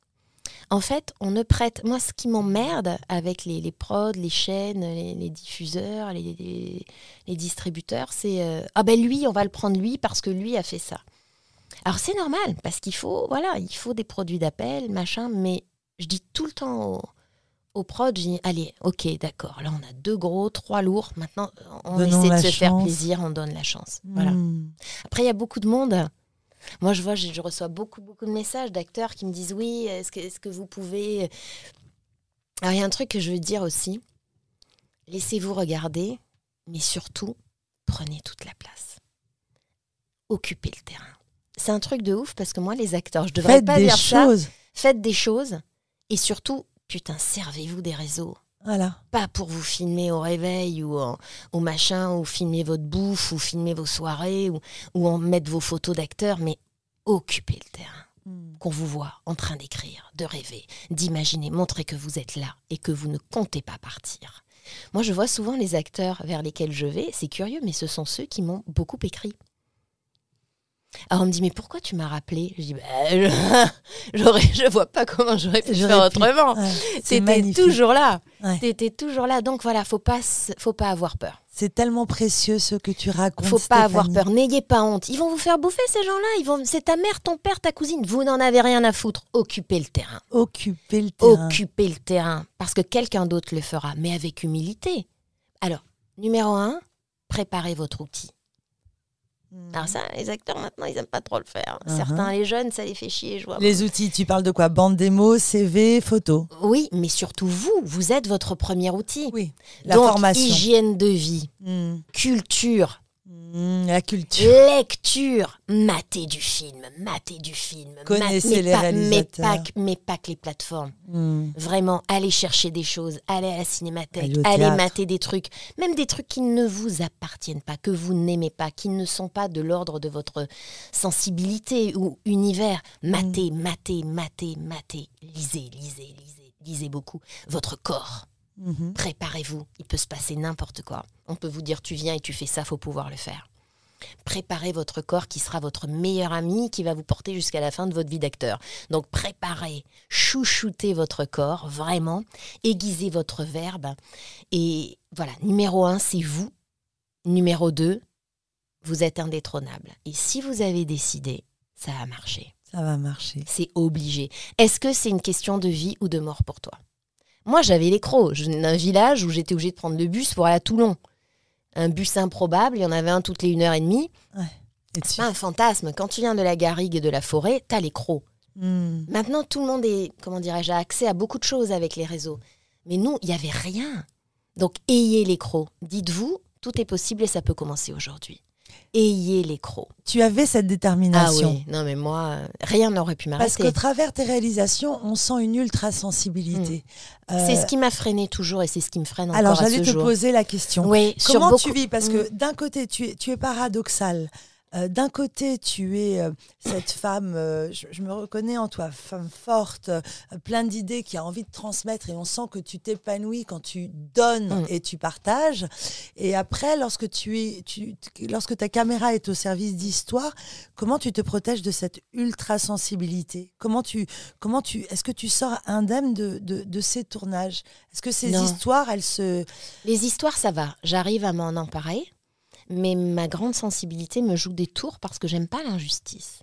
En fait, on ne prête... Moi, ce qui m'emmerde avec les prods, les chaînes, les diffuseurs, les distributeurs, c'est « Ah ben lui, on va le prendre lui parce que lui a fait ça. » Alors, c'est normal parce qu'il faut des produits d'appel, machin, mais je dis tout le temps au prod, je dis « Allez, ok, d'accord, là, on a 2 gros, 3 lourds. Maintenant, on essaie de se faire plaisir, on donne la chance. » Voilà. Après, il y a beaucoup de monde... Moi, je reçois beaucoup de messages d'acteurs qui me disent « Oui, est-ce que vous pouvez... » Alors, il y a un truc que je veux dire aussi. Laissez-vous regarder, mais surtout, prenez toute la place. Occupez le terrain. C'est un truc de ouf parce que moi, les acteurs, je devrais pas dire ça. Faites des choses. Et surtout, putain, servez-vous des réseaux. Voilà. Pas pour vous filmer au réveil ou au machin, ou filmer votre bouffe, ou filmer vos soirées, ou en mettre vos photos d'acteurs, mais occupez le terrain. Qu'on vous voit en train d'écrire, de rêver, d'imaginer, montrer que vous êtes là et que vous ne comptez pas partir. Moi, je vois souvent les acteurs vers lesquels je vais, c'est curieux, mais ce sont ceux qui m'ont beaucoup écrit. Alors on me dit, mais pourquoi tu m'as rappelé ? Je dis, je vois pas comment j'aurais pu faire autrement. Ouais, t'étais toujours là. Ouais. T'étais toujours là. Donc voilà, faut pas avoir peur. C'est tellement précieux ce que tu racontes. Faut Stéphanie. Pas avoir peur. N'ayez pas honte. Ils vont vous faire bouffer ces gens-là. C'est ta mère, ton père, ta cousine. Vous n'en avez rien à foutre. Occupez le terrain. Occupez le terrain. Occupez le terrain. Parce que quelqu'un d'autre le fera, mais avec humilité. Alors, numéro 1, préparez votre outil. Alors ça, les acteurs maintenant, ils n'aiment pas trop le faire. Certains, les jeunes, ça les fait chier. Je vois. Les outils, tu parles de quoi ? Bande démo, CV, photo ? Oui, mais surtout vous êtes votre premier outil. Oui, la Donc, formation. Hygiène de vie, culture, la culture, lecture, matez du film. Connaissez les réalisateurs. Mais pas que les plateformes. Vraiment, allez chercher des choses, allez à la cinémathèque, allez mater des trucs, même des trucs qui ne vous appartiennent pas, que vous n'aimez pas, qui ne sont pas de l'ordre de votre sensibilité ou univers. Matez. Lisez beaucoup. Votre corps. Préparez-vous, il peut se passer n'importe quoi. On peut vous dire tu viens et tu fais ça, faut pouvoir le faire. Préparez votre corps qui sera votre meilleur ami, qui va vous porter jusqu'à la fin de votre vie d'acteur. Donc préparez, chouchoutez votre corps, vraiment, aiguisez votre verbe. Et voilà, numéro 1, c'est vous. Numéro 2, vous êtes indétrônable. Et si vous avez décidé, ça va marcher. Ça va marcher. C'est obligé. Est-ce que c'est une question de vie ou de mort pour toi ? Moi, j'avais les crocs. Je venais d'un village où j'étais obligée de prendre le bus pour aller à Toulon. Un bus improbable, il y en avait un toutes les 1h30. Ouais. C'est pas un fantasme. Quand tu viens de la garrigue et de la forêt, t'as les crocs. Maintenant, tout le monde a accès à beaucoup de choses avec les réseaux. Mais nous, il n'y avait rien. Donc, ayez les crocs. Dites-vous, tout est possible et ça peut commencer aujourd'hui. Ayez les crocs. Tu avais cette détermination. Ah oui, non mais moi, rien n'aurait pu m'arrêter. Parce qu'au travers tes réalisations, on sent une ultra-sensibilité. C'est ce qui m'a freinée toujours et c'est ce qui me freine encore Alors, à ce jour. Alors, j'allais te poser la question. Oui, comment tu vis ? Parce que d'un côté, tu es paradoxale. D'un côté, tu es cette femme, je me reconnais en toi, femme forte, plein d'idées, qui a envie de transmettre, et on sent que tu t'épanouis quand tu donnes et tu partages. Et après, lorsque ta caméra est au service d'histoire, comment tu te protèges de cette ultra-sensibilité ? Est-ce que tu sors indemne de ces tournages ? Est-ce que ces histoires, Les histoires, ça va. J'arrive à m'en emparer. Mais ma grande sensibilité me joue des tours parce que j'aime pas l'injustice.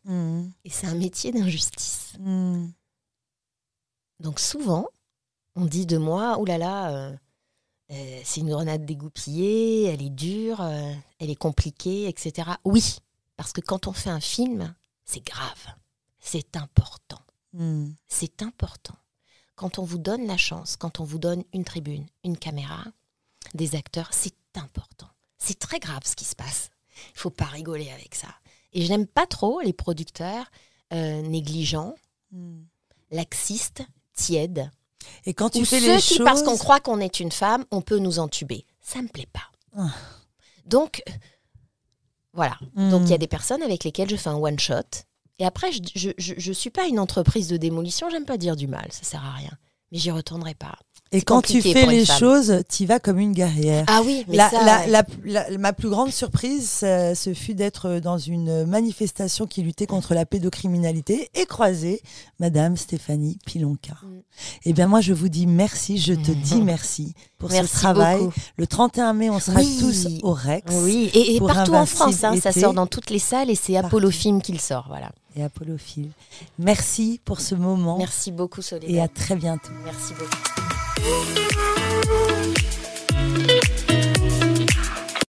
Et c'est un métier d'injustice. Donc souvent, on dit de moi, oh là là, c'est une grenade dégoupillée, elle est dure, elle est compliquée, etc. Oui, parce que quand on fait un film, c'est grave, c'est important. C'est important. Quand on vous donne la chance, quand on vous donne une tribune, une caméra, des acteurs, c'est important. C'est très grave ce qui se passe. Il ne faut pas rigoler avec ça. Et je n'aime pas trop les producteurs négligents, laxistes, tièdes. Et quand tu ou fais ceux les qui, choses... parce qu'on croit qu'on est une femme, on peut nous entuber. Ça ne me plaît pas. Donc, voilà. Donc, il y a des personnes avec lesquelles je fais un one-shot. Et après, je ne suis pas une entreprise de démolition. J'aime pas dire du mal. Ça ne sert à rien. Mais j'y retournerai pas. Et quand tu fais les choses, tu y vas comme une guerrière. Ah oui, mais ma plus grande surprise, ce fut d'être dans une manifestation qui luttait contre la pédocriminalité et croiser Madame Stéphanie Pilonka. Eh bien, moi, je vous dis merci, je te dis merci pour ce travail. Beaucoup. Le 31 mai, on sera tous au Rex. Oui, et partout en France, ça sort dans toutes les salles et c'est Apollo Film qui le sort, voilà. Et Apollo Film. Merci pour ce moment. Merci beaucoup, Soledad. Et à très bientôt. Merci beaucoup.